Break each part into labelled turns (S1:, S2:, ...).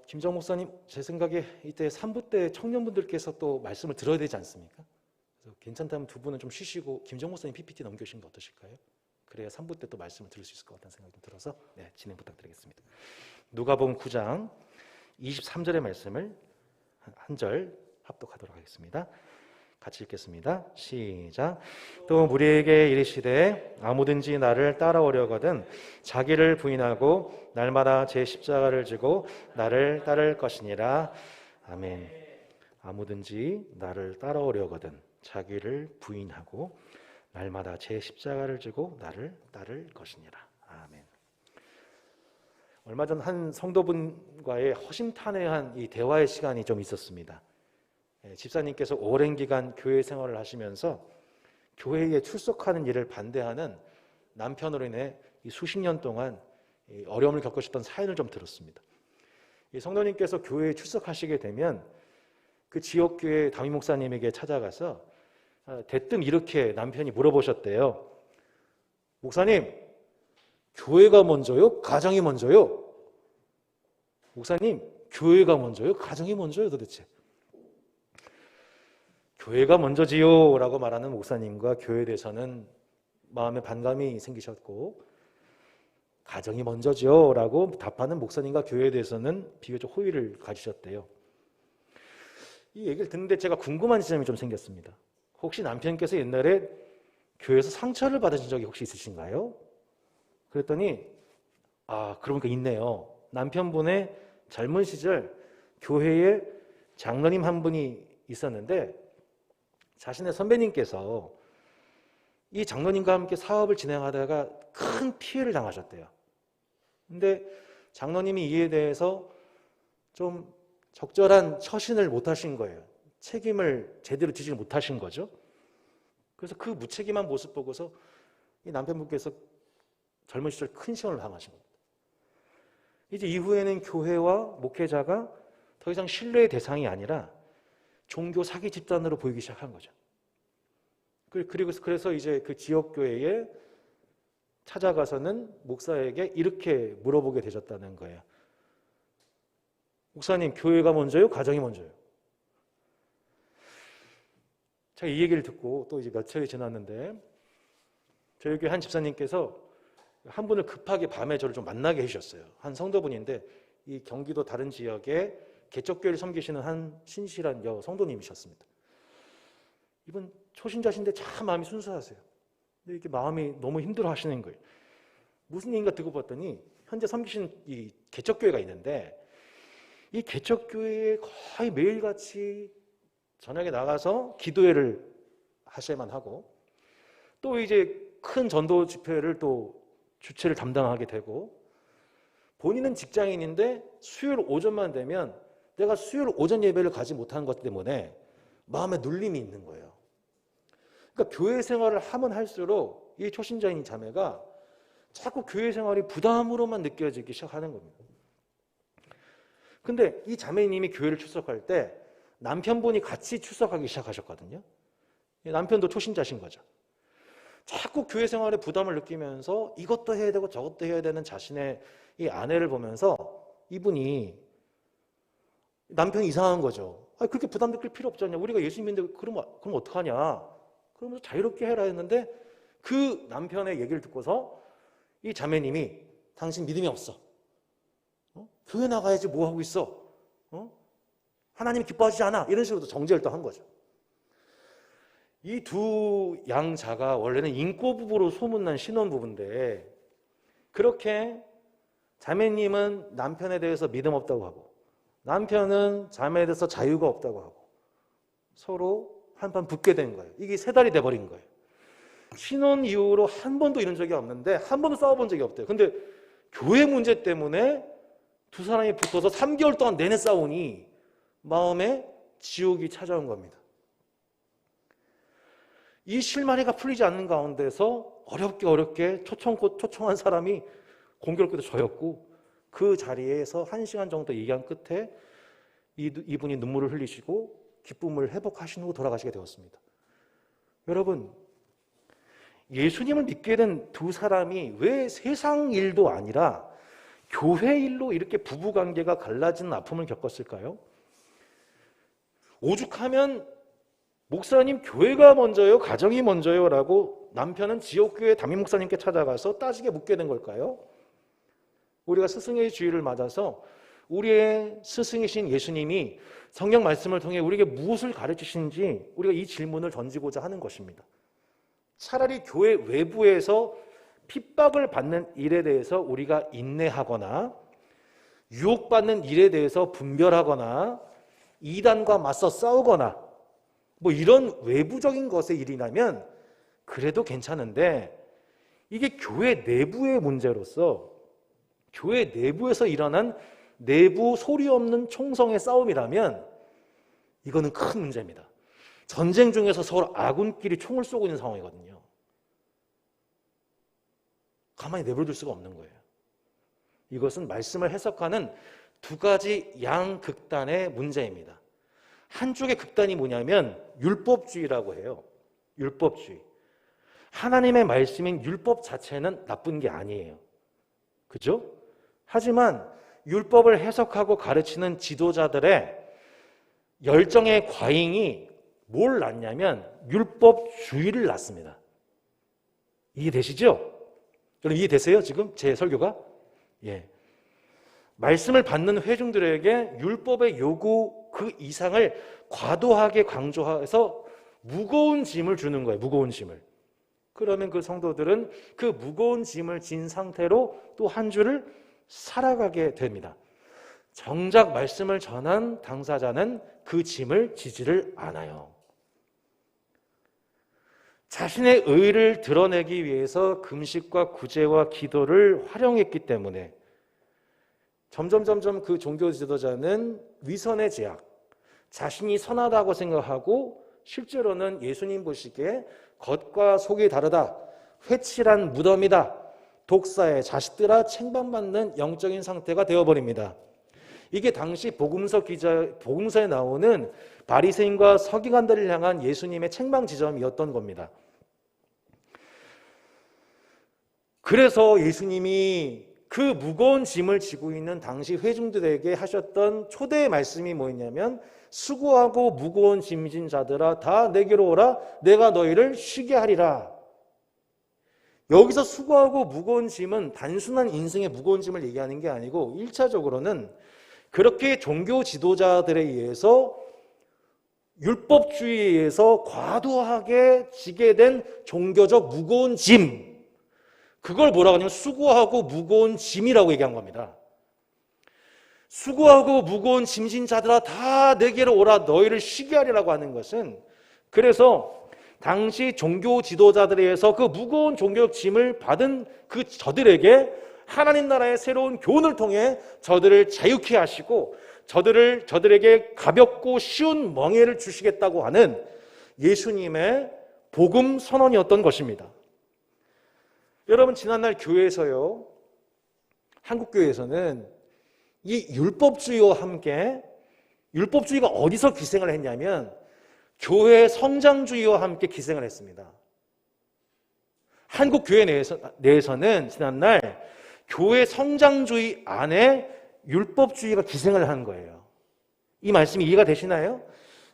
S1: 김정 목사님, 제 생각에 이때 3부 때 청년분들께서 또 말씀을 들어야 되지 않습니까? 그래서 괜찮다면 두 분은 좀 쉬시고 김정 목사님 PPT 넘겨주시는 거 어떠실까요? 그래야 3부 때 또 말씀을 들을 수 있을 것 같다는 생각이 좀 들어서 진행 부탁드리겠습니다. 누가복음 9장 23절의 말씀을 한 절 합독하도록 하겠습니다. 같이 읽겠습니다. 시작. 또 무리에게 이르시되 아무든지 나를 따라오려거든 자기를 부인하고 날마다 제 십자가를 지고 나를 따를 것이니라. 아멘. 아무든지 나를 따라오려거든 자기를 부인하고 날마다 제 십자가를 지고 나를 따를 것이니라. 아멘. 얼마 전 한 성도분과의 허심탄회한 이 대화의 시간이 좀 있었습니다. 집사님께서 오랜 기간 교회 생활을 하시면서 교회에 출석하는 일을 반대하는 남편으로 인해 수십 년 동안 어려움을 겪으셨던 사연을 좀 들었습니다. 이 성도님께서 교회에 출석하시게 되면 그 지역교회 담임 목사님에게 찾아가서 대뜸 이렇게 남편이 물어보셨대요. 목사님, 교회가 먼저요? 가정이 먼저요? 목사님, 교회가 먼저요? 가정이 먼저요? 도대체? 교회가 먼저지요 라고 말하는 목사님과 교회에 대해서는 마음에 반감이 생기셨고, 가정이 먼저죠 라고 답하는 목사님과 교회에 대해서는 비교적 호의를 가지셨대요. 이 얘기를 듣는데 제가 궁금한 지점이 좀 생겼습니다. 혹시 남편께서 옛날에 교회에서 상처를 받으신 적이 혹시 있으신가요? 그랬더니 그러니까 있네요. 남편분의 젊은 시절 교회에 장로님 한 분이 있었는데 자신의 선배님께서 이 장로님과 함께 사업을 진행하다가 큰 피해를 당하셨대요. 근데 장로님이 이에 대해서 좀 적절한 처신을 못하신 거예요. 책임을 제대로 지지 못하신 거죠. 그래서 그 무책임한 모습 보고서 이 남편분께서 젊은 시절 큰 시험을 당하신 겁니다. 이제 이후에는 교회와 목회자가 더 이상 신뢰의 대상이 아니라 종교 사기 집단으로 보이기 시작한 거죠. 그래서 이제 그 지역교회에 찾아가서는 목사에게 이렇게 물어보게 되셨다는 거예요. 목사님, 교회가 먼저요? 가정이 먼저요? 제가 이 얘기를 듣고 또 이제 며칠이 지났는데 저희 교회 한 집사님께서 한 분을 급하게 밤에 저를 좀 만나게 해주셨어요. 한 성도분인데 이 경기도 다른 지역에 개척교회를 섬기시는 한 신실한 성도님이셨습니다. 이분 초신자신데 참 마음이 순수하세요. 근데 이렇게 마음이 너무 힘들어 하시는 거예요. 무슨 얘기인가 듣고 봤더니 현재 섬기시는 이 개척교회가 있는데 이 개척교회에 거의 매일같이 저녁에 나가서 기도회를 하셔야만 하고 또 이제 큰 전도 집회를 또 주최를 담당하게 되고 본인은 직장인인데 수요일 오전만 되면 내가 수요일 오전 예배를 가지 못하는 것 때문에 마음에 눌림이 있는 거예요. 그러니까 교회 생활을 하면 할수록 이 초신자인 자매가 자꾸 교회 생활이 부담으로만 느껴지기 시작하는 겁니다. 근데 이 자매님이 교회를 출석할 때 남편분이 같이 출석하기 시작하셨거든요. 남편도 초신자신 거죠. 자꾸 교회 생활에 부담을 느끼면서 이것도 해야 되고 저것도 해야 되는 자신의 이 아내를 보면서 이분이 남편이 이상한 거죠. 그렇게 부담 느낄 필요 없잖냐. 우리가 예수님인데 그럼 어떡하냐. 그러면서 자유롭게 해라 했는데 그 남편의 얘기를 듣고서 이 자매님이 당신 믿음이 없어. 교회 나가야지 뭐 하고 있어. 하나님이 기뻐하지 않아. 이런 식으로 정죄를 또 한 거죠. 이 두 양자가 원래는 인꼬부부로 소문난 신혼부부인데 그렇게 자매님은 남편에 대해서 믿음 없다고 하고 남편은 자매에 대해서 자유가 없다고 하고 서로 한판 붙게 된 거예요. 이게 세 달이 돼버린 거예요. 신혼 이후로 한 번도 이런 적이 없는데 한 번도 싸워본 적이 없대요. 근데 교회 문제 때문에 두 사람이 붙어서 3개월 동안 내내 싸우니 마음에 지옥이 찾아온 겁니다. 이 실마리가 풀리지 않는 가운데서 어렵게 초청한 사람이 공교롭게도 저였고 그 자리에서 1시간 정도 얘기한 끝에 이분이 눈물을 흘리시고 기쁨을 회복하신 후 돌아가시게 되었습니다. 여러분, 예수님을 믿게 된 두 사람이 왜 세상 일도 아니라 교회 일로 이렇게 부부관계가 갈라지는 아픔을 겪었을까요? 오죽하면 목사님 교회가 먼저요? 가정이 먼저요? 라고 남편은 지역교회 담임 목사님께 찾아가서 따지게 묻게 된 걸까요? 우리가 스승의 주의를 맞아서 우리의 스승이신 예수님이 성경 말씀을 통해 우리에게 무엇을 가르치시는지 우리가 이 질문을 던지고자 하는 것입니다. 차라리 교회 외부에서 핍박을 받는 일에 대해서 우리가 인내하거나 유혹받는 일에 대해서 분별하거나 이단과 맞서 싸우거나 뭐 이런 외부적인 것의 일이라면 그래도 괜찮은데, 이게 교회 내부의 문제로서 교회 내부에서 일어난 내부 소리 없는 총성의 싸움이라면 이거는 큰 문제입니다. 전쟁 중에서 서로 아군끼리 총을 쏘고 있는 상황이거든요. 가만히 내버려둘 수가 없는 거예요. 이것은 말씀을 해석하는 두 가지 양극단의 문제입니다. 한쪽의 극단이 뭐냐면 율법주의라고 해요. 율법주의. 하나님의 말씀인 율법 자체는 나쁜 게 아니에요. 그죠? 하지만 율법을 해석하고 가르치는 지도자들의 열정의 과잉이 뭘 낳냐면 율법주의를 낳습니다. 이해되시죠? 여러분 이해되세요? 지금 제 설교가? 예. 말씀을 받는 회중들에게 율법의 요구 그 이상을 과도하게 강조해서 무거운 짐을 주는 거예요. 무거운 짐을. 그러면 그 성도들은 그 무거운 짐을 진 상태로 또 한 주를 살아가게 됩니다. 정작 말씀을 전한 당사자는 그 짐을 지지를 않아요. 자신의 의를 드러내기 위해서 금식과 구제와 기도를 활용했기 때문에 점점 그 종교 지도자는 위선의 제약, 자신이 선하다고 생각하고 실제로는 예수님 보시기에 겉과 속이 다르다, 회칠한 무덤이다, 독사의 자식들아 책망받는 영적인 상태가 되어버립니다. 이게 당시 복음서에 나오는 바리새인과 서기관들을 향한 예수님의 책망 지점이었던 겁니다. 그래서 예수님이 그 무거운 짐을 지고 있는 당시 회중들에게 하셨던 초대의 말씀이 뭐였냐면 수고하고 무거운 짐진 자들아 다 내게로 오라 내가 너희를 쉬게 하리라. 여기서 수고하고 무거운 짐은 단순한 인생의 무거운 짐을 얘기하는 게 아니고 1차적으로는 그렇게 종교 지도자들에 의해서 율법주의에 의해서 과도하게 지게 된 종교적 무거운 짐, 그걸 뭐라고 하냐면 수고하고 무거운 짐이라고 얘기한 겁니다. 수고하고 무거운 짐진 자들아 다 내게로 오라 너희를 쉬게 하리라고 하는 것은, 그래서 당시 종교 지도자들에 의해서 그 무거운 종교적 짐을 받은 그 저들에게 하나님 나라의 새로운 교훈을 통해 저들을 자유케 하시고 저들에게 가볍고 쉬운 멍에를 주시겠다고 하는 예수님의 복음 선언이었던 것입니다. 여러분 지난날 교회에서요, 한국교회에서는 이 율법주의와 함께, 율법주의가 어디서 기생을 했냐면 교회 성장주의와 함께 기생을 했습니다. 한국 교회 내에서는 지난날 교회 성장주의 안에 율법주의가 기생을 한 거예요. 이 말씀이 이해가 되시나요?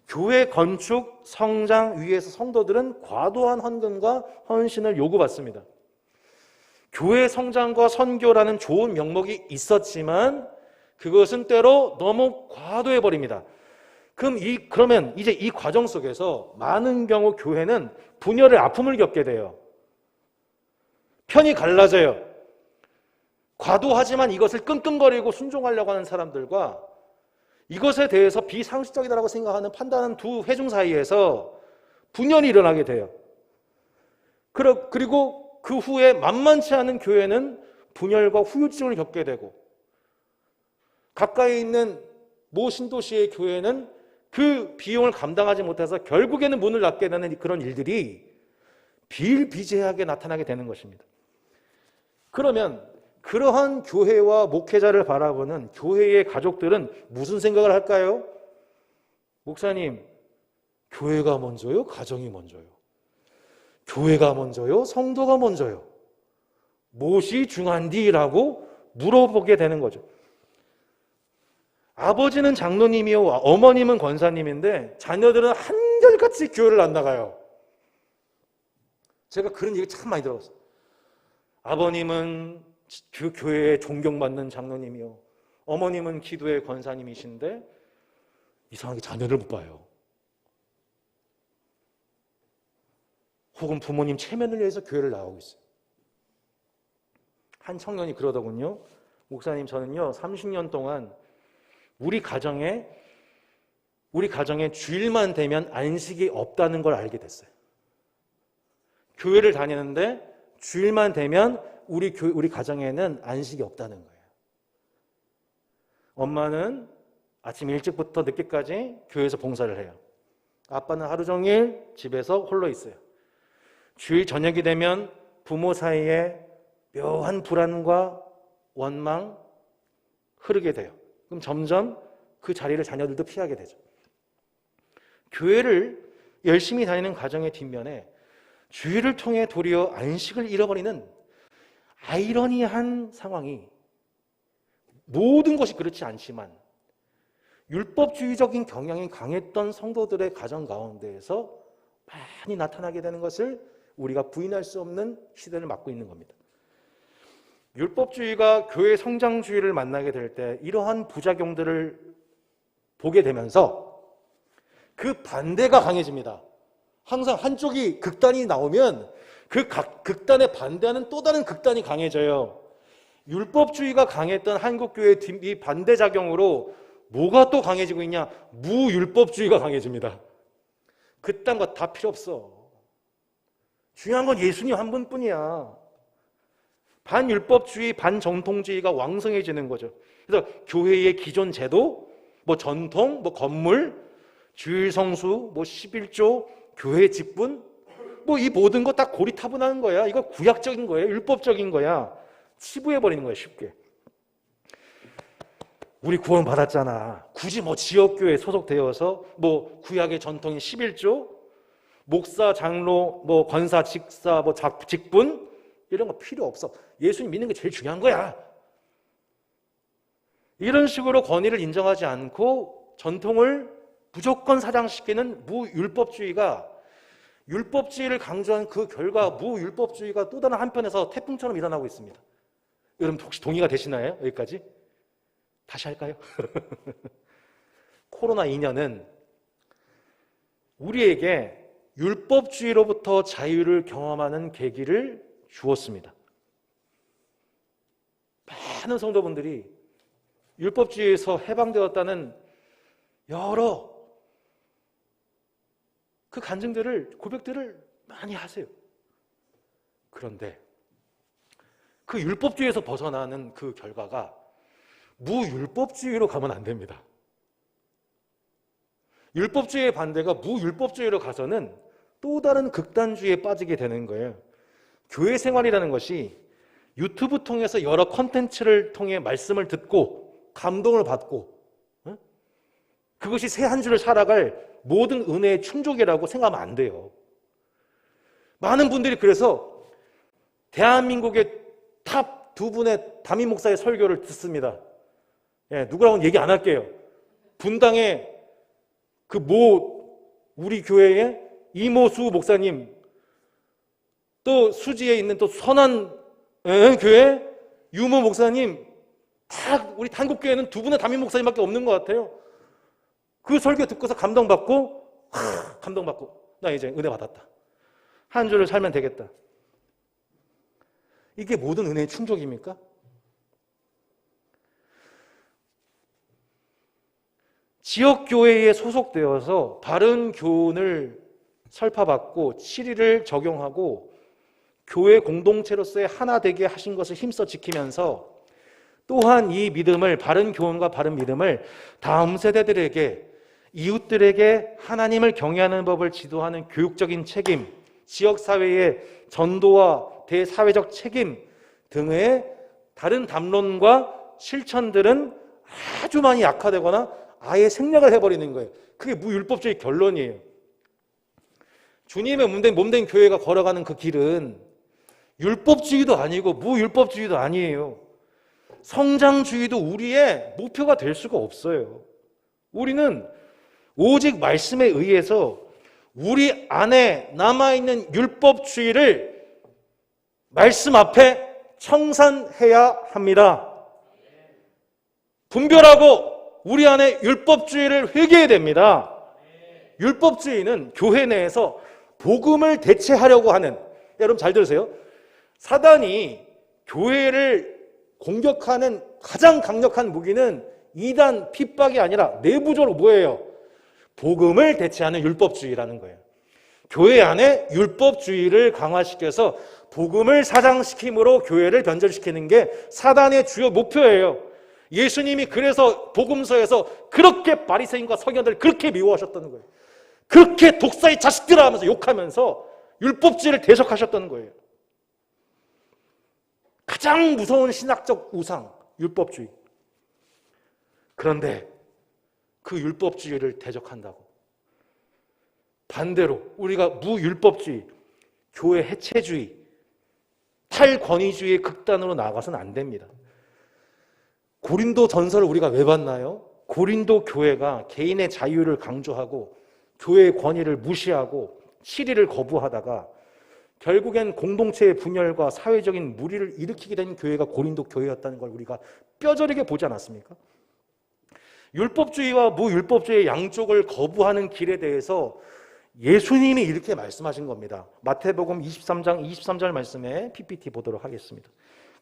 S1: 교회 건축, 성장 위에서 성도들은 과도한 헌금과 헌신을 요구받습니다. 교회 성장과 선교라는 좋은 명목이 있었지만 그것은 때로 너무 과도해버립니다. 그러면 이제 이 과정 속에서 많은 경우 교회는 분열의 아픔을 겪게 돼요. 편이 갈라져요. 과도하지만 이것을 끙끙거리고 순종하려고 하는 사람들과 이것에 대해서 비상식적이라고 생각하는 판단하는 두 회중 사이에서 분열이 일어나게 돼요. 그리고 그 후에 만만치 않은 교회는 분열과 후유증을 겪게 되고, 가까이 있는 모 신도시의 교회는 그 비용을 감당하지 못해서 결국에는 문을 닫게 되는 그런 일들이 비일비재하게 나타나게 되는 것입니다. 그러면 그러한 교회와 목회자를 바라보는 교회의 가족들은 무슨 생각을 할까요? 목사님, 교회가 먼저요? 가정이 먼저요? 교회가 먼저요? 성도가 먼저요? 무엇이 중요한디라고 물어보게 되는 거죠. 아버지는 장로님이요, 어머님은 권사님인데 자녀들은 한결같이 교회를 안 나가요. 제가 그런 얘기 참 많이 들어봤어요. 아버님은 교회에 존경받는 장로님이요, 어머님은 기도의 권사님이신데 이상하게 자녀를 못 봐요. 혹은 부모님 체면을 위해서 교회를 나오고 있어요. 한 청년이 그러더군요. 목사님, 저는요 30년 동안 우리 가정에 주일만 되면 안식이 없다는 걸 알게 됐어요. 교회를 다니는데 주일만 되면 우리 가정에는 안식이 없다는 거예요. 엄마는 아침 일찍부터 늦게까지 교회에서 봉사를 해요. 아빠는 하루 종일 집에서 홀로 있어요. 주일 저녁이 되면 부모 사이에 묘한 불안과 원망 흐르게 돼요. 그럼 점점 그 자리를 자녀들도 피하게 되죠. 교회를 열심히 다니는 가정의 뒷면에 주일을 통해 도리어 안식을 잃어버리는 아이러니한 상황이, 모든 것이 그렇지 않지만 율법주의적인 경향이 강했던 성도들의 가정 가운데에서 많이 나타나게 되는 것을 우리가 부인할 수 없는 시대를 맞고 있는 겁니다. 율법주의가 교회 성장주의를 만나게 될 때 이러한 부작용들을 보게 되면서 그 반대가 강해집니다. 항상 한쪽이 극단이 나오면 그 극단에 반대하는 또 다른 극단이 강해져요. 율법주의가 강했던 한국교회의 이 반대작용으로 뭐가 또 강해지고 있냐? 무율법주의가 강해집니다. 그딴 거 다 필요 없어. 중요한 건 예수님 한 분뿐이야. 반율법주의, 반정통주의가 왕성해지는 거죠. 그래서 교회의 기존 제도, 전통, 건물, 주일 성수, 11조, 교회 직분, 이 모든 거 다 고리타분한 거야. 이거 구약적인 거예요. 율법적인 거야. 치부해버리는 거야, 쉽게. 우리 구원 받았잖아. 굳이 지역교회 소속되어서 구약의 전통인 11조, 목사, 장로, 권사, 직사, 직분 이런 거 필요 없어. 예수님 믿는 게 제일 중요한 거야. 이런 식으로 권위를 인정하지 않고 전통을 무조건 사장시키는 무율법주의가, 율법주의를 강조한 그 결과 무율법주의가 또 다른 한편에서 태풍처럼 일어나고 있습니다. 여러분 혹시 동의가 되시나요? 여기까지? 다시 할까요? 코로나 2년은 우리에게 율법주의로부터 자유를 경험하는 계기를 주었습니다. 많은 성도분들이 율법주의에서 해방되었다는 여러 그 간증들을, 고백들을 많이 하세요. 그런데 그 율법주의에서 벗어나는 그 결과가 무율법주의로 가면 안 됩니다. 율법주의의 반대가 무율법주의로 가서는 또 다른 극단주의에 빠지게 되는 거예요. 교회 생활이라는 것이 유튜브 통해서 여러 콘텐츠를 통해 말씀을 듣고 감동을 받고 그것이 새 한 주를 살아갈 모든 은혜의 충족이라고 생각하면 안 돼요. 많은 분들이 그래서 대한민국의 탑 두 분의 담임 목사의 설교를 듣습니다. 누구라고는 얘기 안 할게요. 분당의 우리 교회의 이모수 목사님, 또 수지에 있는 또 선한 교회 유모 목사님, 다 우리 한국교회는 두 분의 담임 목사님밖에 없는 것 같아요. 그 설교 듣고서 감동받고 나 이제 은혜 받았다. 한 주를 살면 되겠다. 이게 모든 은혜의 충족입니까? 지역교회에 소속되어서 바른 교훈을 설파받고 치리를 적용하고 교회 공동체로서의 하나 되게 하신 것을 힘써 지키면서 또한 이 믿음을, 바른 교훈과 바른 믿음을 다음 세대들에게, 이웃들에게 하나님을 경외하는 법을 지도하는 교육적인 책임, 지역사회의 전도와 대사회적 책임 등의 다른 담론과 실천들은 아주 많이 약화되거나 아예 생략을 해버리는 거예요. 그게 무율법주의 결론이에요. 주님의 몸된 교회가 걸어가는 그 길은 율법주의도 아니고 무율법주의도 아니에요. 성장주의도 우리의 목표가 될 수가 없어요. 우리는 오직 말씀에 의해서 우리 안에 남아있는 율법주의를 말씀 앞에 청산해야 합니다. 분별하고 우리 안에 율법주의를 회개해야 됩니다. 율법주의는 교회 내에서 복음을 대체하려고 하는, 여러분 잘 들으세요. 사단이 교회를 공격하는 가장 강력한 무기는 이단 핍박이 아니라 내부적으로 뭐예요? 복음을 대체하는 율법주의라는 거예요. 교회 안에 율법주의를 강화시켜서 복음을 사장시킴으로 교회를 변절시키는 게 사단의 주요 목표예요. 예수님이 그래서 복음서에서 그렇게 바리새인과 서기관들을 그렇게 미워하셨다는 거예요. 그렇게 독사의 자식들아 하면서 욕하면서 율법주의를 대적하셨다는 거예요. 가장 무서운 신학적 우상, 율법주의. 그런데 그 율법주의를 대적한다고 반대로 우리가 무율법주의, 교회 해체주의, 탈권위주의의 극단으로 나아가서는 안 됩니다. 고린도 전서를 우리가 왜 봤나요? 고린도 교회가 개인의 자유를 강조하고 교회의 권위를 무시하고 실의를 거부하다가 결국엔 공동체의 분열과 사회적인 무리를 일으키게 된 교회가 고린도 교회였다는 걸 우리가 뼈저리게 보지 않았습니까? 율법주의와 무율법주의의 양쪽을 거부하는 길에 대해서 예수님이 이렇게 말씀하신 겁니다. 마태복음 23장 23절 말씀에 PPT 보도록 하겠습니다.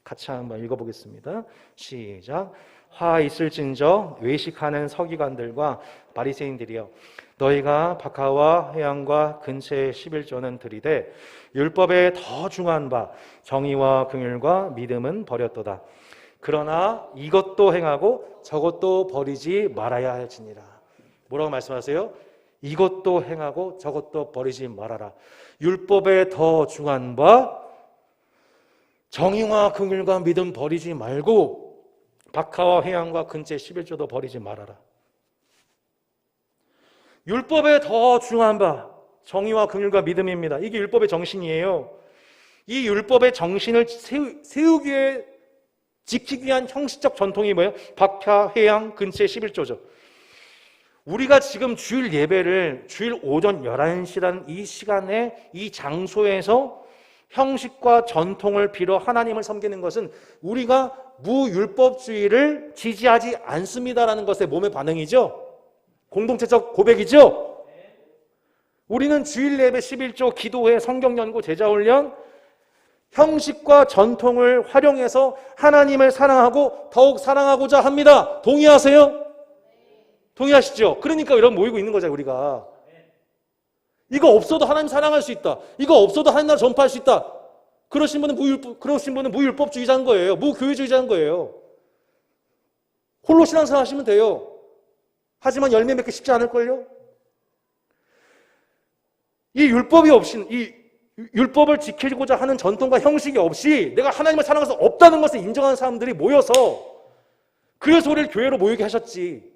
S1: 같이 한번 읽어보겠습니다. 시작. 화 있을진저 외식하는 서기관들과 바리새인들이여, 너희가 박하와 회양과 근처의 11조는 들이되 율법에 더 중한 바 정의와 긍휼과 믿음은 버렸도다. 그러나 이것도 행하고 저것도 버리지 말아야 할지니라. 뭐라고 말씀하세요? 이것도 행하고 저것도 버리지 말아라. 율법에 더 중한 바 정의와 긍휼과 믿음 버리지 말고 박하와 회양과 근처의 11조도 버리지 말아라. 율법에 더 중한 바 정의와 긍휼과 믿음입니다. 이게 율법의 정신이에요. 이 율법의 정신을 세우기 위해 지키기 위한 형식적 전통이 뭐예요? 박하, 회양, 근처의 11조죠. 우리가 지금 주일 예배를 주일 오전 11시라는 이 시간에 이 장소에서 형식과 전통을 빌어 하나님을 섬기는 것은 우리가 무율법주의를 지지하지 않습니다라는 것의 몸의 반응이죠. 공동체적 고백이죠. 우리는 주일 예배 11조, 기도회, 성경 연구, 제자 훈련, 형식과 전통을 활용해서 하나님을 사랑하고 더욱 사랑하고자 합니다. 동의하세요? 동의하시죠? 그러니까 이런 모이고 있는 거잖아요, 우리가. 이거 없어도 하나님 사랑할 수 있다. 이거 없어도 하나님 나라 전파할 수 있다. 그러신 분은 무율법주의자인 거예요. 무교회주의자인 거예요. 홀로 신앙생활 하시면 돼요. 하지만 열매 맺기 쉽지 않을걸요? 이 율법이 없이, 이 율법을 지키고자 하는 전통과 형식이 없이 내가 하나님을 사랑할 수 없다는 것을 인정하는 사람들이 모여서, 그래서 우리를 교회로 모이게 하셨지.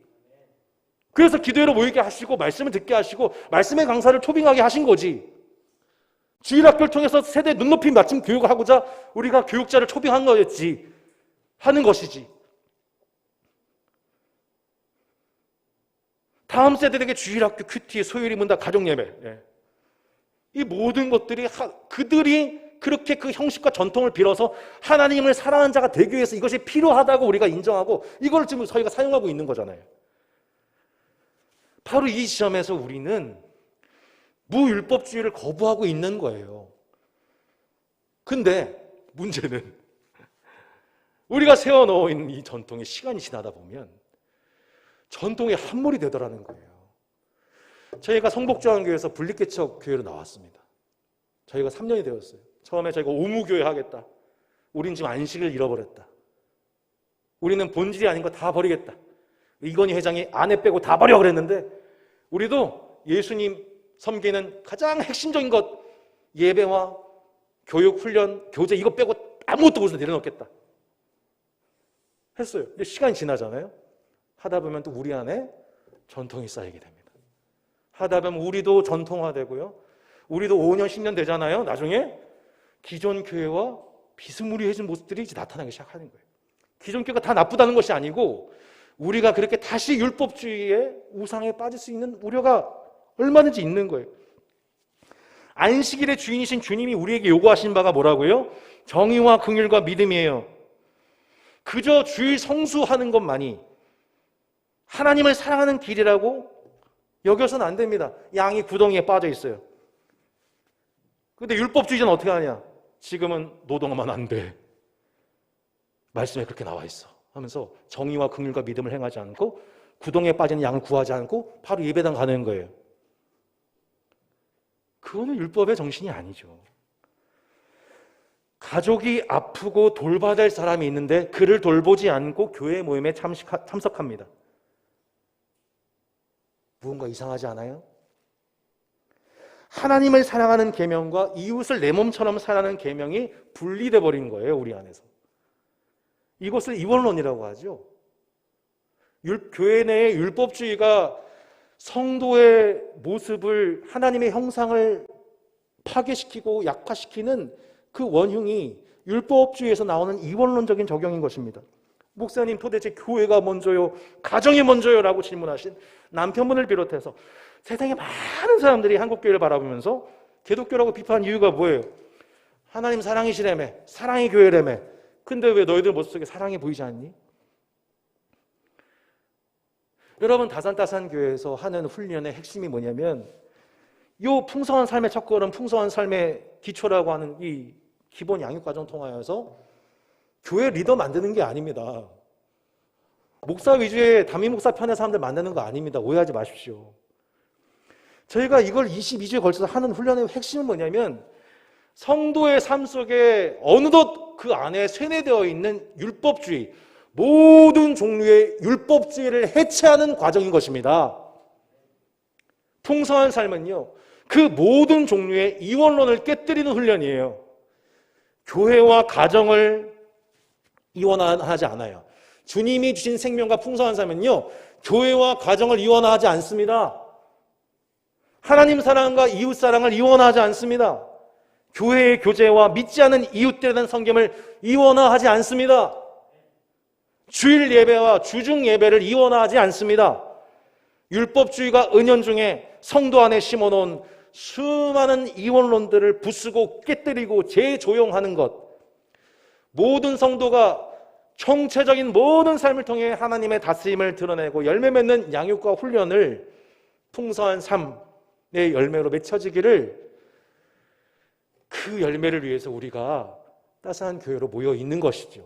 S1: 그래서 기도회로 모이게 하시고 말씀을 듣게 하시고 말씀의 강사를 초빙하게 하신 거지. 주일학교를 통해서 세대 눈높이 맞춤 교육을 하고자 우리가 교육자를 초빙한 거였지. 하는 것이지. 다음 세대에게 주일학교, 큐티, 소요리 문답, 가정예배, 이 모든 것들이 그들이 그렇게 그 형식과 전통을 빌어서 하나님을 사랑하는 자가 되기 위해서 이것이 필요하다고 우리가 인정하고 이걸 지금 저희가 사용하고 있는 거잖아요. 바로 이 시점에서 우리는 무율법주의를 거부하고 있는 거예요. 근데 문제는 우리가 세워놓은 이 전통이 시간이 지나다 보면 전통의 함몰이 되더라는 거예요. 저희가 성복조항교회에서 분립개척 교회로 나왔습니다. 저희가 3년이 되었어요. 처음에 저희가 오무교회 하겠다. 우린 지금 안식을 잃어버렸다. 우리는 본질이 아닌 거 다 버리겠다. 이건희 회장이 아내 빼고 다 버려 그랬는데 우리도 예수님 섬기는 가장 핵심적인 것, 예배와 교육, 훈련, 교제 이거 빼고 아무것도 거기서 내려놓겠다 했어요. 근데 시간이 지나잖아요. 하다 보면 또 우리 안에 전통이 쌓이게 됩니다. 하다 보면 우리도 전통화되고요. 우리도 5년, 10년 되잖아요. 나중에 기존 교회와 비스무리해진 모습들이 이제 나타나기 시작하는 거예요. 기존 교회가 다 나쁘다는 것이 아니고 우리가 그렇게 다시 율법주의의 우상에 빠질 수 있는 우려가 얼마든지 있는 거예요. 안식일의 주인이신 주님이 우리에게 요구하신 바가 뭐라고요? 정의와 긍휼과 믿음이에요. 그저 주일 성수하는 것만이 하나님을 사랑하는 길이라고 여겨서는 안 됩니다. 양이 구덩이에 빠져 있어요. 근데 율법주의자는 어떻게 하냐? 지금은 노동하면 안 돼. 말씀에 그렇게 나와 있어. 하면서 정의와 긍휼과 믿음을 행하지 않고 구덩이에 빠지는 양을 구하지 않고 바로 예배당 가는 거예요. 그거는 율법의 정신이 아니죠. 가족이 아프고 돌봐야 될 사람이 있는데 그를 돌보지 않고 교회 모임에 참석합니다. 무언가 이상하지 않아요? 하나님을 사랑하는 계명과 이웃을 내 몸처럼 사랑하는 계명이 분리돼 버린 거예요, 우리 안에서. 이것을 이원론이라고 하죠. 교회 내의 율법주의가 성도의 모습을, 하나님의 형상을 파괴시키고 약화시키는 그 원흉이 율법주의에서 나오는 이원론적인 적용인 것입니다. 목사님, 도대체 교회가 먼저요, 가정이 먼저요? 라고 질문하신 남편분을 비롯해서 세상에 많은 사람들이 한국교회를 바라보면서 기독교라고 비판한 이유가 뭐예요? 하나님 사랑이시라며, 사랑이 교회라며. 근데 왜 너희들 모습 속에 사랑이 보이지 않니? 여러분, 다산다산 교회에서 하는 훈련의 핵심이 뭐냐면 이 풍성한 삶의 첫걸음, 풍성한 삶의 기초라고 하는 이 기본 양육과정 통하여서 교회 리더 만드는 게 아닙니다. 목사 위주의 담임 목사 편의 사람들 만드는 거 아닙니다. 오해하지 마십시오. 저희가 이걸 22주에 걸쳐서 하는 훈련의 핵심은 뭐냐면 성도의 삶 속에 어느덧 그 안에 쇠뇌되어 있는 율법주의, 모든 종류의 율법주의를 해체하는 과정인 것입니다. 풍성한 삶은요, 그 모든 종류의 이원론을 깨뜨리는 훈련이에요. 교회와 가정을 이원화하지 않아요. 주님이 주신 생명과 풍성한 삶은요, 교회와 가정을 이원화하지 않습니다. 하나님 사랑과 이웃 사랑을 이원화하지 않습니다. 교회의 교제와 믿지 않은 이웃들에 대한 섬김을 이원화하지 않습니다. 주일 예배와 주중 예배를 이원화하지 않습니다. 율법주의가 은연중에 성도 안에 심어놓은 수많은 이원론들을 부수고 깨뜨리고 재조용하는 것, 모든 성도가 총체적인 모든 삶을 통해 하나님의 다스림을 드러내고 열매 맺는 양육과 훈련을 풍성한 삶의 열매로 맺혀지기를, 그 열매를 위해서 우리가 따스한 교회로 모여 있는 것이죠.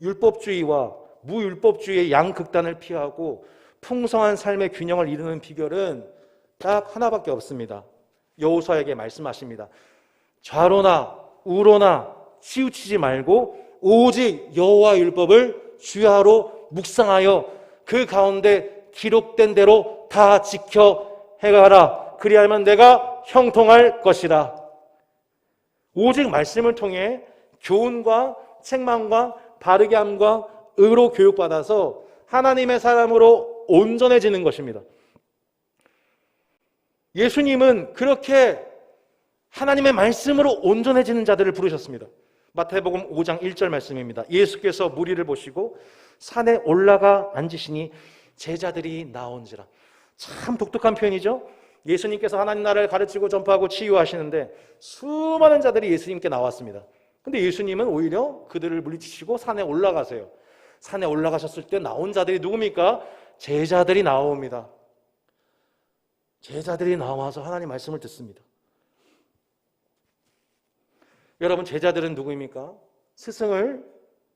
S1: 율법주의와 무율법주의의 양극단을 피하고 풍성한 삶의 균형을 이루는 비결은 딱 하나밖에 없습니다. 여호수아에게 말씀하십니다. 좌로나 우로나 치우치지 말고 오직 여호와 율법을 주야로 묵상하여 그 가운데 기록된 대로 다 지켜 행하라. 그리하면 내가 형통할 것이라. 오직 말씀을 통해 교훈과 책망과 바르게 함과 의로 교육받아서 하나님의 사람으로 온전해지는 것입니다. 예수님은 그렇게 하나님의 말씀으로 온전해지는 자들을 부르셨습니다. 마태복음 5장 1절 말씀입니다. 예수께서 무리를 보시고 산에 올라가 앉으시니 제자들이 나온지라. 참 독특한 표현이죠. 예수님께서 하나님 나라를 가르치고 전파하고 치유하시는데 수많은 자들이 예수님께 나왔습니다. 근데 예수님은 오히려 그들을 물리치시고 산에 올라가세요. 산에 올라가셨을 때 나온 자들이 누굽니까? 제자들이 나옵니다. 제자들이 나와서 하나님 말씀을 듣습니다. 여러분, 제자들은 누구입니까? 스승을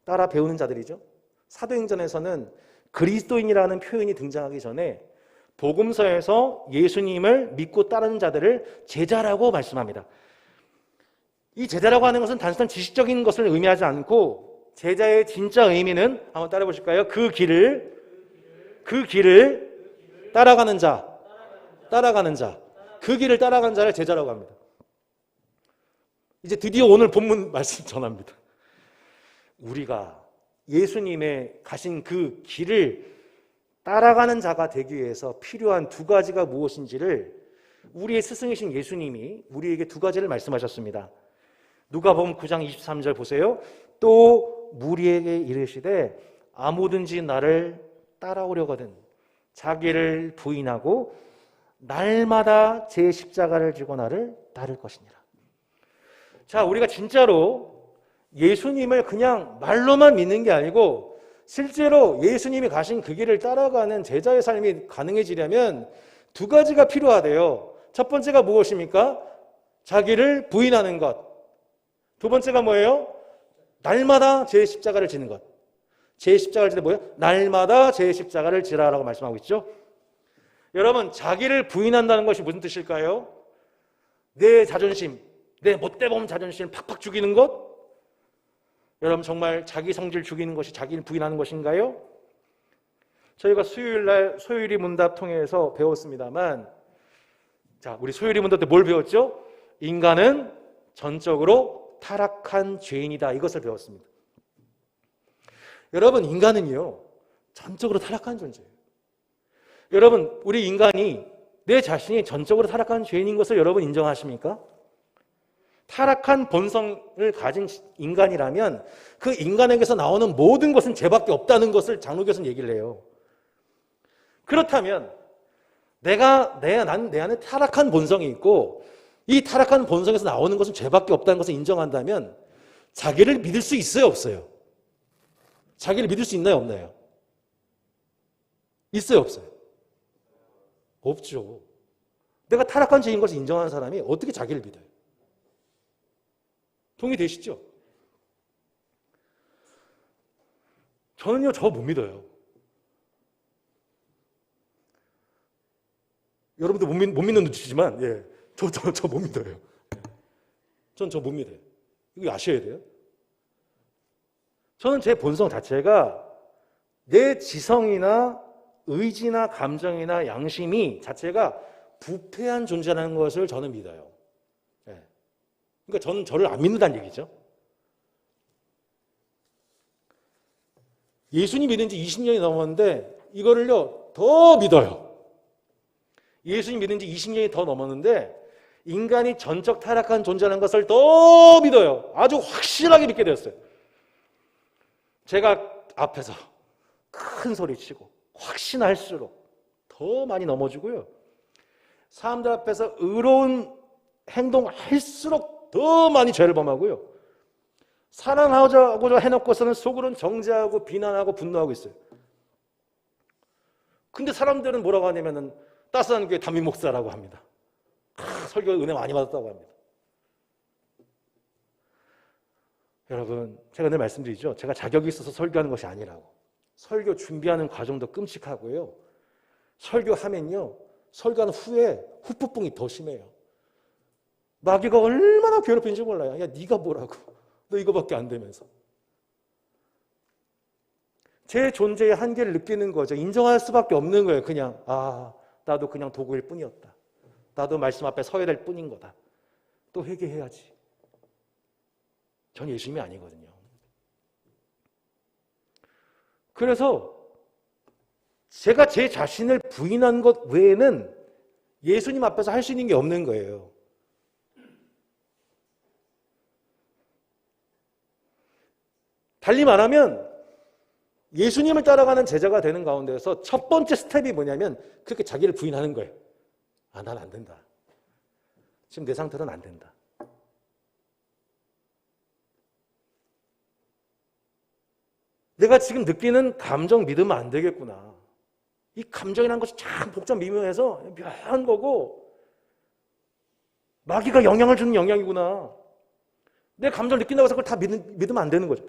S1: 따라 배우는 자들이죠. 사도행전에서는 그리스도인이라는 표현이 등장하기 전에 복음서에서 예수님을 믿고 따르는 자들을 제자라고 말씀합니다. 이 제자라고 하는 것은 단순한 지식적인 것을 의미하지 않고 제자의 진짜 의미는, 한번 따라 보실까요? 그 길을 따라가는 자, 그 길을 따라가는 자를 제자라고 합니다. 이제 드디어 오늘 본문 말씀 전합니다. 우리가 예수님의 가신 그 길을 따라가는 자가 되기 위해서 필요한 두 가지가 무엇인지를 우리의 스승이신 예수님이 우리에게 두 가지를 말씀하셨습니다. 누가복음 9장 23절 보세요. 또 또 무리에게 이르시되 아무든지 나를 따라오려거든 자기를 부인하고 날마다 제 십자가를 지고 나를 따를 것이니라. 자, 우리가 진짜로 예수님을 그냥 말로만 믿는 게 아니고 실제로 예수님이 가신 그 길을 따라가는 제자의 삶이 가능해지려면 두 가지가 필요하대요. 첫 번째가 무엇입니까? 자기를 부인하는 것. 두 번째가 뭐예요? 날마다 제 십자가를 지는 것. 제 십자가를 지는 뭐예요? 날마다 제 십자가를 지라라고 말씀하고 있죠. 여러분, 자기를 부인한다는 것이 무슨 뜻일까요? 내 자존심, 내 못돼본 자존심을 팍팍 죽이는 것? 여러분, 정말 자기 성질 죽이는 것이 자기를 부인하는 것인가요? 저희가 수요일날 소요리 문답 통해서 배웠습니다만, 자, 우리 소요리 문답 때 뭘 배웠죠? 인간은 전적으로 타락한 죄인이다. 이것을 배웠습니다. 여러분, 인간은요, 전적으로 타락한 존재예요. 여러분, 우리 인간이 내 자신이 전적으로 타락한 죄인인 것을 여러분 인정하십니까? 타락한 본성을 가진 인간이라면 그 인간에게서 나오는 모든 것은 죄밖에 없다는 것을 장로교에서는 얘기를 해요. 그렇다면 내 안에 타락한 본성이 있고 이 타락한 본성에서 나오는 것은 죄밖에 없다는 것을 인정한다면 자기를 믿을 수 있어요, 없어요? 자기를 믿을 수 있나요, 없나요? 있어요, 없어요? 없죠. 내가 타락한 죄인 것을 인정하는 사람이 어떻게 자기를 믿어요? 동의되시죠? 저는요, 저 못 믿어요. 여러분들 못 믿는 눈치지만, 예, 저 못 믿어요. 전 저 못 믿어요. 이거 아셔야 돼요. 저는 제 본성 자체가 내 지성이나 의지나 감정이나 양심이 자체가 부패한 존재라는 것을 저는 믿어요. 예. 그러니까 저는 저를 안 믿는다는 얘기죠. 예수님 믿은 지 20년이 넘었는데 이거를요 더 믿어요. 예수님 믿은 지 20년이 더 넘었는데 인간이 전적 타락한 존재라는 것을 더 믿어요. 아주 확실하게 믿게 되었어요. 제가 앞에서 큰 소리 치고 확신할수록 더 많이 넘어지고요. 사람들 앞에서 의로운 행동할수록 더 많이 죄를 범하고요. 사랑하고자 해놓고서는 속으로는 정죄하고 비난하고 분노하고 있어요. 근데 사람들은 뭐라고 하냐면은 따스한 교회 담임 목사라고 합니다. 설교 은혜 많이 받았다고 합니다. 여러분, 제가 늘 말씀드리죠. 제가 자격이 있어서 설교하는 것이 아니라고. 설교 준비하는 과정도 끔찍하고요. 설교하면요, 설교하는 후에 후폭풍이 더 심해요. 마귀가 얼마나 괴롭힌지 몰라요. 야, 네가 뭐라고. 너 이거밖에 안 되면서. 제 존재의 한계를 느끼는 거죠. 인정할 수밖에 없는 거예요. 그냥 나도 그냥 도구일 뿐이었다. 나도 말씀 앞에 서야 될 뿐인 거다. 또 회개해야지. 전 예수님이 아니거든요. 그래서 제가 제 자신을 부인한 것 외에는 예수님 앞에서 할 수 있는 게 없는 거예요. 달리 말하면 예수님을 따라가는 제자가 되는 가운데서 첫 번째 스텝이 뭐냐면 그렇게 자기를 부인하는 거예요. 난 안 된다. 지금 내 상태로는 안 된다. 내가 지금 느끼는 감정 믿으면 안 되겠구나. 이 감정이라는 것이 참 복잡 미묘해서 묘한 거고 마귀가 영향을 주는 영향이구나. 내 감정을 느낀다고 해서 그걸 다 믿으면 안 되는 거죠.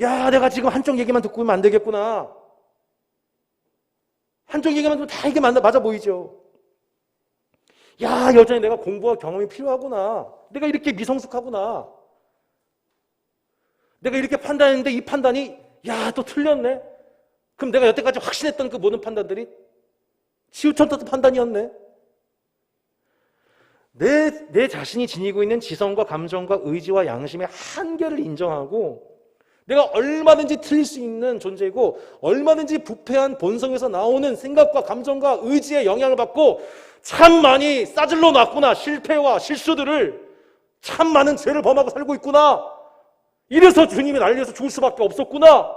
S1: 야, 내가 지금 한쪽 얘기만 듣고 있으면 안 되겠구나. 한쪽 얘기만 듣면 다 이게 맞아 보이죠. 야, 여전히 내가 공부와 경험이 필요하구나. 내가 이렇게 미성숙하구나. 내가 이렇게 판단했는데 이 판단이 또 틀렸네. 그럼 내가 여태까지 확신했던 그 모든 판단들이 치우쳤던 판단이었네. 내 자신이 지니고 있는 지성과 감정과 의지와 양심의 한계를 인정하고 내가 얼마든지 틀릴 수 있는 존재이고 얼마든지 부패한 본성에서 나오는 생각과 감정과 의지의 영향을 받고 참 많이 싸질러 놨구나. 실패와 실수들을 참 많은 죄를 범하고 살고 있구나. 이래서 주님이 날려서 죽을 수밖에 없었구나.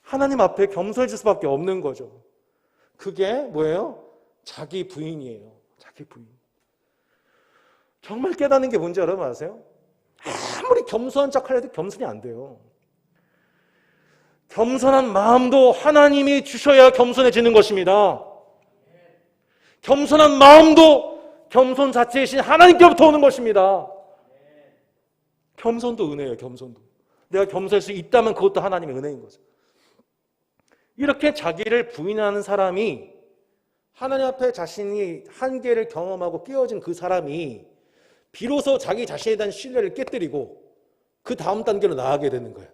S1: 하나님 앞에 겸손해질 수밖에 없는 거죠. 그게 뭐예요? 자기 부인이에요. 자기 부인. 정말 깨닫는 게 뭔지 여러분 아세요? 아무리 겸손한 척 하려도 겸손이 안 돼요. 겸손한 마음도 하나님이 주셔야 겸손해지는 것입니다. 겸손한 마음도 겸손 자체이신 하나님께로부터 오는 것입니다. 겸손도 은혜예요. 겸손도. 내가 겸손할 수 있다면 그것도 하나님의 은혜인 거죠. 이렇게 자기를 부인하는 사람이 하나님 앞에 자신이 한계를 경험하고 깨어진 그 사람이 비로소 자기 자신에 대한 신뢰를 깨뜨리고 그 다음 단계로 나아가게 되는 거예요.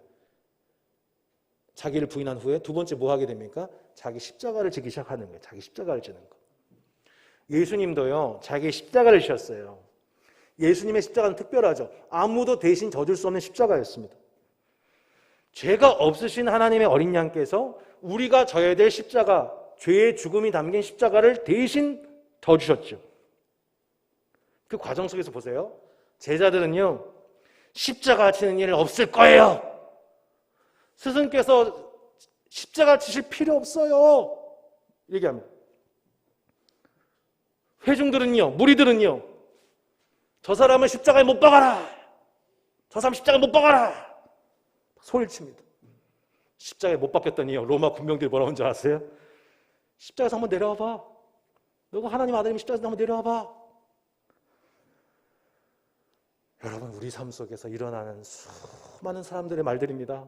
S1: 자기를 부인한 후에 두 번째 뭐 하게 됩니까? 자기 십자가를 지기 시작하는 거예요. 자기 십자가를 지는 거. 예수님도요, 자기 십자가를 지셨어요. 예수님의 십자가는 특별하죠. 아무도 대신 져줄 수 없는 십자가였습니다. 죄가 없으신 하나님의 어린 양께서 우리가 져야 될 십자가, 죄의 죽음이 담긴 십자가를 대신 져주셨죠. 그 과정 속에서 보세요. 제자들은요, 십자가 지는 일 없을 거예요. 스승께서 십자가 지실 필요 없어요. 얘기합니다. 회중들은요, 무리들은요, 저 사람은 십자가에 못 박아라. 저 사람 십자가에 못 박아라. 소리를 칩니다. 십자가에 못 박혔더니요, 로마 군병들이 뭐라고 하는 줄 아세요? 십자가에서 한번 내려와봐. 너가 하나님 아들이면 십자가에서 한번 내려와봐. 여러분, 우리 삶 속에서 일어나는 수많은 사람들의 말들입니다.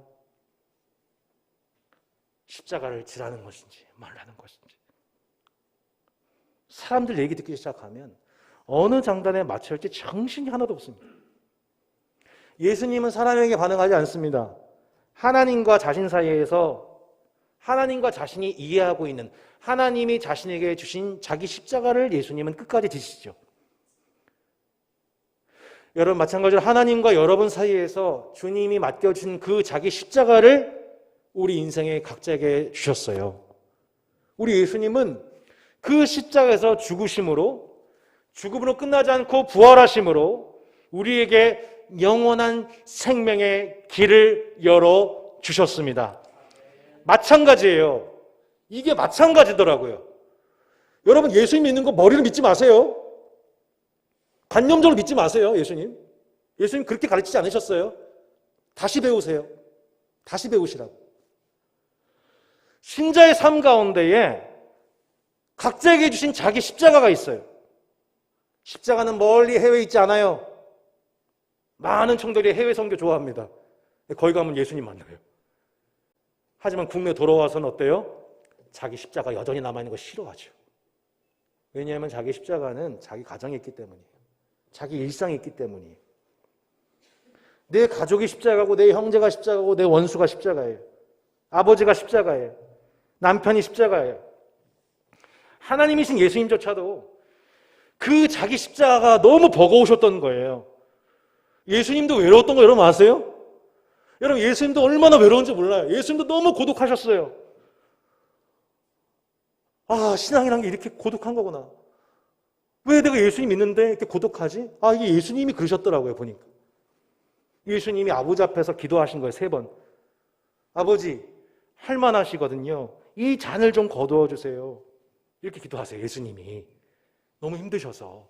S1: 십자가를 지라는 것인지 말라는 것인지. 사람들 얘기 듣기 시작하면 어느 장단에 맞춰야 할지 정신이 하나도 없습니다. 예수님은 사람에게 반응하지 않습니다. 하나님과 자신 사이에서 하나님과 자신이 이해하고 있는 하나님이 자신에게 주신 자기 십자가를 예수님은 끝까지 지시죠. 여러분, 마찬가지로 하나님과 여러분 사이에서 주님이 맡겨준 그 자기 십자가를 우리 인생에 각자에게 주셨어요. 우리 예수님은 그 십자가에서 죽으심으로, 죽음으로 끝나지 않고 부활하심으로 우리에게 영원한 생명의 길을 열어주셨습니다. 마찬가지예요. 이게 마찬가지더라고요. 여러분, 예수님 믿는 거 머리로 믿지 마세요. 관념적으로 믿지 마세요. 예수님 그렇게 가르치지 않으셨어요. 다시 배우세요. 다시 배우시라고. 신자의 삶 가운데에 각자에게 주신 자기 십자가가 있어요. 십자가는 멀리 해외에 있지 않아요. 많은 청들이 해외 선교 좋아합니다. 거기 가면 예수님 만나요. 하지만 국내 돌아와서는 어때요? 자기 십자가 여전히 남아있는 거 싫어하죠. 왜냐하면 자기 십자가는 자기 가정이 있기 때문이에요. 자기 일상이 있기 때문이에요. 내 가족이 십자가고, 내 형제가 십자가고, 내 원수가 십자가예요. 아버지가 십자가예요. 남편이 십자가예요. 하나님이신 예수님조차도 그 자기 십자가가 너무 버거우셨던 거예요. 예수님도 외로웠던 거 여러분 아세요? 여러분, 예수님도 얼마나 외로운지 몰라요. 예수님도 너무 고독하셨어요. 아, 신앙이란 게 이렇게 고독한 거구나. 왜 내가 예수님 믿는데 이렇게 고독하지? 아, 이게 예수님이 그러셨더라고요, 보니까. 예수님이 아버지 앞에서 기도하신 거예요, 3번. 아버지, 할만하시거든요. 이 잔을 좀 거두어 주세요. 이렇게 기도하세요, 예수님이. 너무 힘드셔서.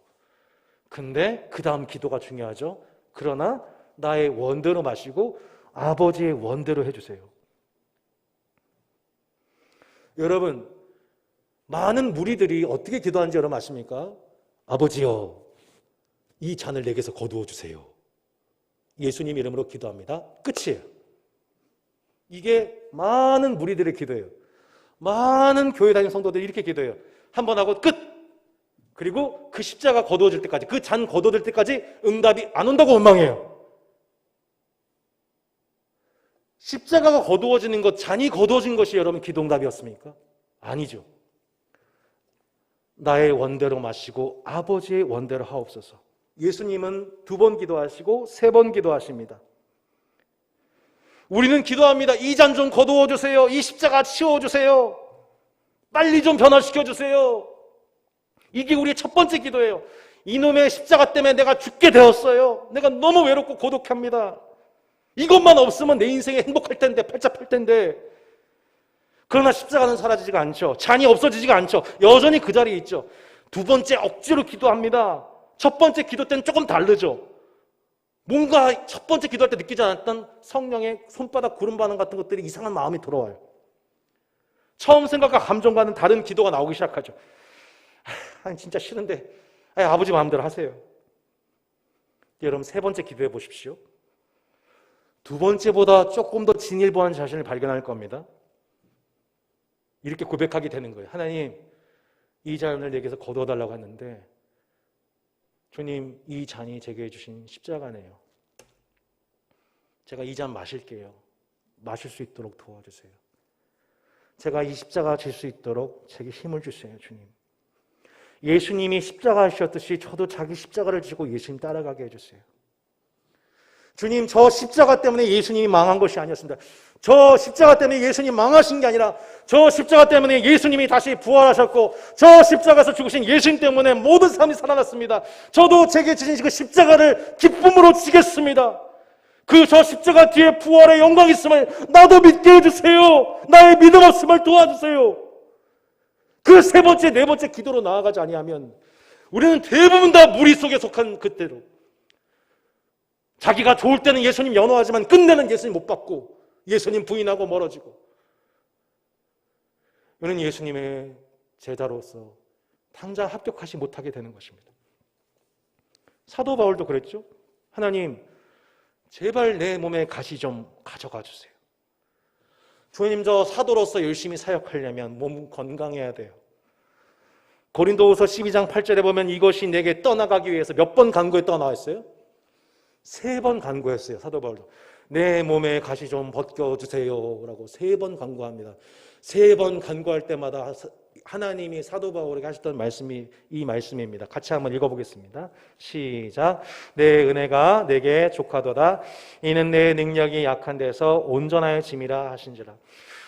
S1: 근데 그 다음 기도가 중요하죠. 그러나 나의 원대로 마시고 아버지의 원대로 해주세요. 여러분, 많은 무리들이 어떻게 기도하는지 여러분 아십니까? 아버지여, 이 잔을 내게서 거두어 주세요. 예수님 이름으로 기도합니다. 끝이에요. 이게 많은 무리들의 기도예요. 많은 교회 다니는 성도들이 이렇게 기도해요. 한 번 하고 끝! 그리고 그 십자가 거두어질 때까지, 그 잔 거두어질 때까지 응답이 안 온다고 원망해요. 십자가가 거두어지는 것, 잔이 거두어진 것이 여러분 기도 응답이었습니까? 아니죠. 나의 원대로 마시고 아버지의 원대로 하옵소서. 예수님은 2번 기도하시고 3번 기도하십니다. 우리는 기도합니다. 이 잔 좀 거두어 주세요. 이 십자가 치워 주세요. 빨리 좀 변화시켜 주세요. 이게 우리의 첫 번째 기도예요. 이놈의 십자가 때문에 내가 죽게 되었어요. 내가 너무 외롭고 고독합니다. 이것만 없으면 내 인생이 행복할 텐데, 팔짝팔 텐데. 그러나 십자가는 사라지지가 않죠. 잔이 없어지지가 않죠. 여전히 그 자리에 있죠. 두 번째 억지로 기도합니다. 첫 번째 기도 때는 조금 다르죠. 뭔가 첫 번째 기도할 때 느끼지 않았던 성령의 손바닥 구름 반응 같은 것들이 이상한 마음이 들어와요. 처음 생각과 감정과는 다른 기도가 나오기 시작하죠. 아니 진짜 싫은데 아버지 마음대로 하세요. 여러분 세 번째 기도해 보십시오. 두 번째보다 조금 더 진일보한 자신을 발견할 겁니다. 이렇게 고백하게 되는 거예요. 하나님, 이 잔을 내게서 거두어달라고 했는데 주님, 이 잔이 제게 주신 십자가네요. 제가 이 잔 마실게요. 마실 수 있도록 도와주세요. 제가 이 십자가 질 수 있도록 제게 힘을 주세요, 주님. 예수님이 십자가 하셨듯이 저도 자기 십자가를 지고 예수님 따라가게 해주세요. 주님, 저 십자가 때문에 예수님이 망한 것이 아니었습니다. 저 십자가 때문에 예수님 망하신 게 아니라 저 십자가 때문에 예수님이 다시 부활하셨고 저 십자가에서 죽으신 예수님 때문에 모든 사람이 살아났습니다. 저도 제게 주신 그 십자가를 기쁨으로 지겠습니다. 그 저 십자가 뒤에 부활의 영광이 있음을 나도 믿게 해주세요. 나의 믿음 없음을 도와주세요. 그 세 번째, 네 번째 기도로 나아가지 아니하면 우리는 대부분 다 무리 속에 속한 그때로 자기가 좋을 때는 예수님 연호하지만 끝내는 예수님 못 받고 예수님 부인하고 멀어지고 우리는 예수님의 제자로서 당장 합격하지 못하게 되는 것입니다. 사도 바울도 그랬죠. 하나님, 제발 내 몸에 가시 좀 가져가 주세요. 주님, 저 사도로서 열심히 사역하려면 몸 건강해야 돼요. 고린도후서 12장 8절에 보면 이것이 내게 떠나가기 위해서 몇 번 간구에 떠나왔어요? 3번 간구했어요. 사도 바울도. 내 몸에 가시 좀 벗겨주세요 라고 3번 간구합니다. 3번 간구할 때마다 하나님이 사도 바울에게 하셨던 말씀이 이 말씀입니다. 같이 한번 읽어보겠습니다. 시작. 내 은혜가 내게 족하도다. 이는 내 능력이 약한 데서 온전하여짐이라 하신지라.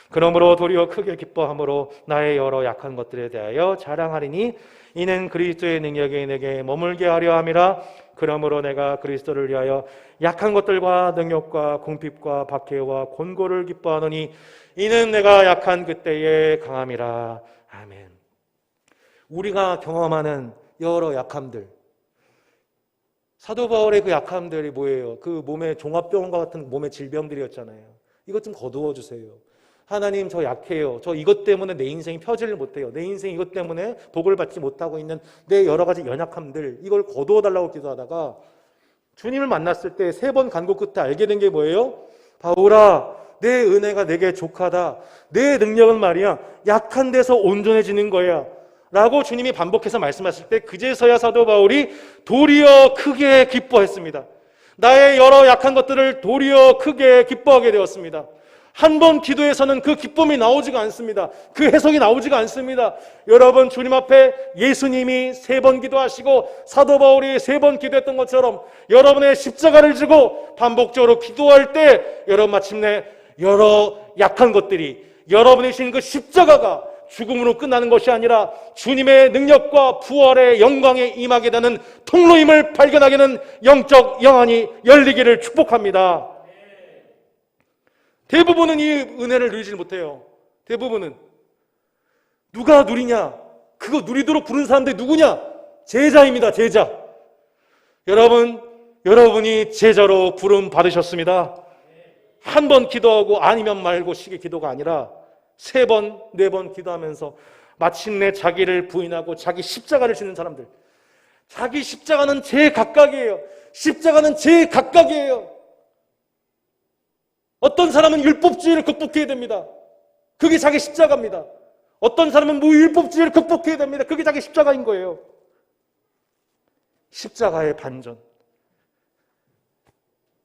S1: 그러므로 도리어 크게 기뻐함으로 나의 여러 약한 것들에 대하여 자랑하리니 이는 그리스도의 능력이 내게 머물게 하려 함이라. 그러므로 내가 그리스도를 위하여 약한 것들과 능력과 궁핍과 박해와 곤고를 기뻐하노니 이는 내가 약한 그때의 강함이라. 아멘. 우리가 경험하는 여러 약함들, 사도 바울의 그 약함들이 뭐예요? 그 몸의 종합병원과 같은 몸의 질병들이었잖아요. 이것 좀 거두어 주세요. 하나님, 저 약해요. 저 이것 때문에 내 인생이 펴지를 못해요. 내 인생 이것 때문에 복을 받지 못하고 있는 내 여러 가지 연약함들, 이걸 거두어 달라고 기도하다가 주님을 만났을 때 3번 간구 끝에 알게 된 게 뭐예요? 바울아, 내 은혜가 내게 족하다. 내 능력은 말이야 약한 데서 온전해지는 거야 라고 주님이 반복해서 말씀하실 때 그제서야 사도 바울이 도리어 크게 기뻐했습니다. 나의 여러 약한 것들을 도리어 크게 기뻐하게 되었습니다. 한 번 기도에서는 그 기쁨이 나오지가 않습니다. 그 해석이 나오지가 않습니다. 여러분, 주님 앞에 예수님이 3번 기도하시고 사도 바울이 3번 기도했던 것처럼 여러분의 십자가를 지고 반복적으로 기도할 때 여러분 마침내 여러 약한 것들이 여러분이 신 그 십자가가 죽음으로 끝나는 것이 아니라 주님의 능력과 부활의 영광에 임하게 되는 통로임을 발견하게 되는 영적 영안이 열리기를 축복합니다. 대부분은 이 은혜를 누리지 못해요. 대부분은. 누가 누리냐? 그거 누리도록 부른 사람들이 누구냐? 제자입니다. 제자. 여러분이 제자로 부름 받으셨습니다. 한 번 기도하고 아니면 말고 식의 기도가 아니라 3번, 4번 기도하면서 마침내 자기를 부인하고 자기 십자가를 지는 사람들. 자기 십자가는 제 각각이에요. 십자가는 제 각각이에요. 어떤 사람은 율법주의를 극복해야 됩니다. 그게 자기 십자가입니다. 어떤 사람은 무율법주의를 극복해야 됩니다. 그게 자기 십자가인 거예요. 십자가의 반전.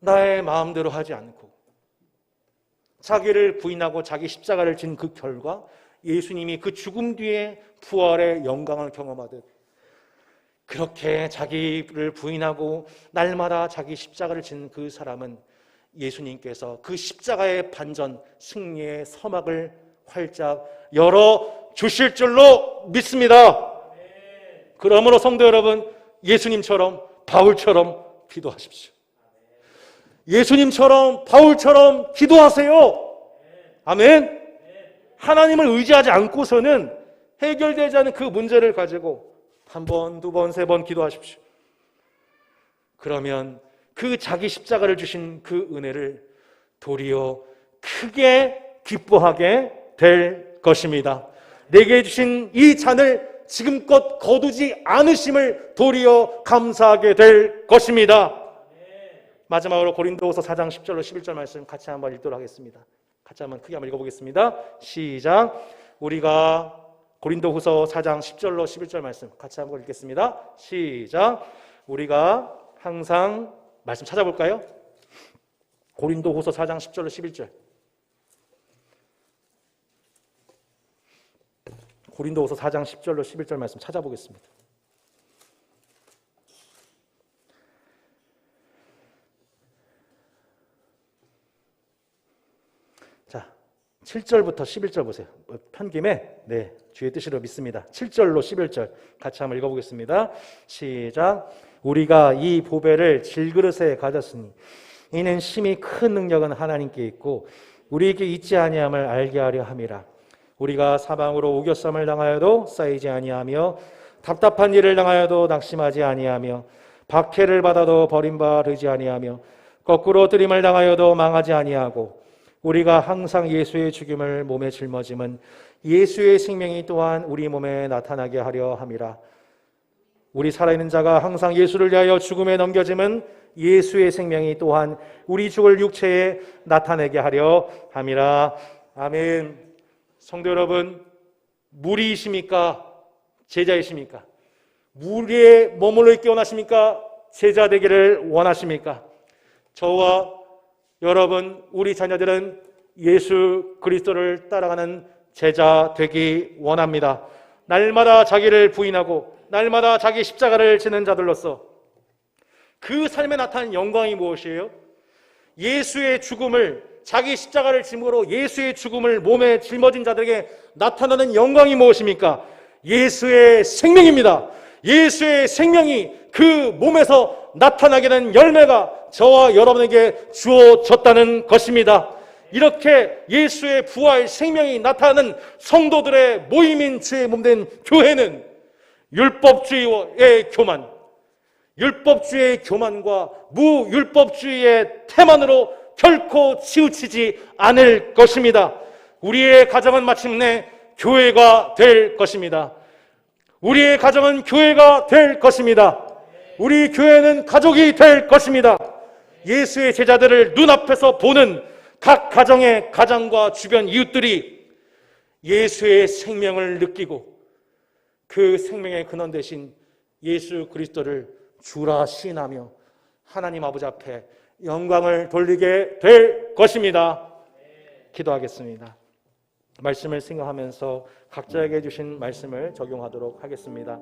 S1: 나의 마음대로 하지 않고 자기를 부인하고 자기 십자가를 진 그 결과 예수님이 그 죽음 뒤에 부활의 영광을 경험하듯 그렇게 자기를 부인하고 날마다 자기 십자가를 진 그 사람은 예수님께서 그 십자가의 반전 승리의 서막을 활짝 열어 주실 줄로 믿습니다. 그러므로 성도 여러분, 예수님처럼 바울처럼 기도하십시오. 예수님처럼 바울처럼 기도하세요. 아멘. 하나님을 의지하지 않고서는 해결되지 않은 그 문제를 가지고 한 번, 두 번, 세 번 기도하십시오. 그러면 그 자기 십자가를 주신 그 은혜를 도리어 크게 기뻐하게 될 것입니다. 내게 주신 이 잔을 지금껏 거두지 않으심을 도리어 감사하게 될 것입니다. 마지막으로 고린도후서 4장 10절로 11절 말씀 같이 한번 읽도록 하겠습니다. 같이 한번 크게 한번 읽어보겠습니다. 시작. 우리가 고린도후서 4장 10절로 11절 말씀 같이 한번 읽겠습니다. 시작. 우리가 항상 말씀 찾아볼까요? 고린도후서 4장 10절로 11절. 고린도후서 4장 10절로 11절 말씀 찾아보겠습니다. 자, 7절부터 11절 보세요. 편김에 주의 뜻으로 믿습니다. 7절로 11절 같이 한번 읽어보겠습니다. 시작. 우리가 이 보배를 질그릇에 가졌으니 이는 심히 큰 능력은 하나님께 있고 우리에게 있지 아니함을 알게 하려 함이라. 우리가 사방으로 우겨쌈을 당하여도 쌓이지 아니하며 답답한 일을 당하여도 낙심하지 아니하며 박해를 받아도 버림받지 아니하며 거꾸로 들임을 당하여도 망하지 아니하고 우리가 항상 예수의 죽임을 몸에 짊어짐은 예수의 생명이 또한 우리 몸에 나타나게 하려 함이라. 우리 살아있는 자가 항상 예수를 위하여 죽음에 넘겨짐은 예수의 생명이 또한 우리 죽을 육체에 나타내게 하려 함이라. 아멘. 성도 여러분, 무리이십니까? 제자이십니까? 무리에 머물러 있기 원하십니까? 제자 되기를 원하십니까? 저와 여러분, 우리 자녀들은 예수 그리스도를 따라가는 제자 되기 원합니다. 날마다 자기를 부인하고 날마다 자기 십자가를 지는 자들로서 그 삶에 나타난 영광이 무엇이에요? 예수의 죽음을, 자기 십자가를 짐으로 예수의 죽음을 몸에 짊어진 자들에게 나타나는 영광이 무엇입니까? 예수의 생명입니다. 예수의 생명이 그 몸에서 나타나게 된 열매가 저와 여러분에게 주어졌다는 것입니다. 이렇게 예수의 부활 생명이 나타나는 성도들의 모임인 주의 몸된 교회는 율법주의의 교만, 율법주의의 교만과 무율법주의의 태만으로 결코 치우치지 않을 것입니다. 우리의 가정은 마침내 교회가 될 것입니다. 우리의 가정은 교회가 될 것입니다. 우리 교회는 가족이 될 것입니다. 예수의 제자들을 눈앞에서 보는 각 가정의 가장과 주변 이웃들이 예수의 생명을 느끼고 그 생명의 근원 되신 예수 그리스도를 주라 시인하며 하나님 아버지 앞에 영광을 돌리게 될 것입니다. 기도하겠습니다. 말씀을 생각하면서 각자에게 주신 말씀을 적용하도록 하겠습니다.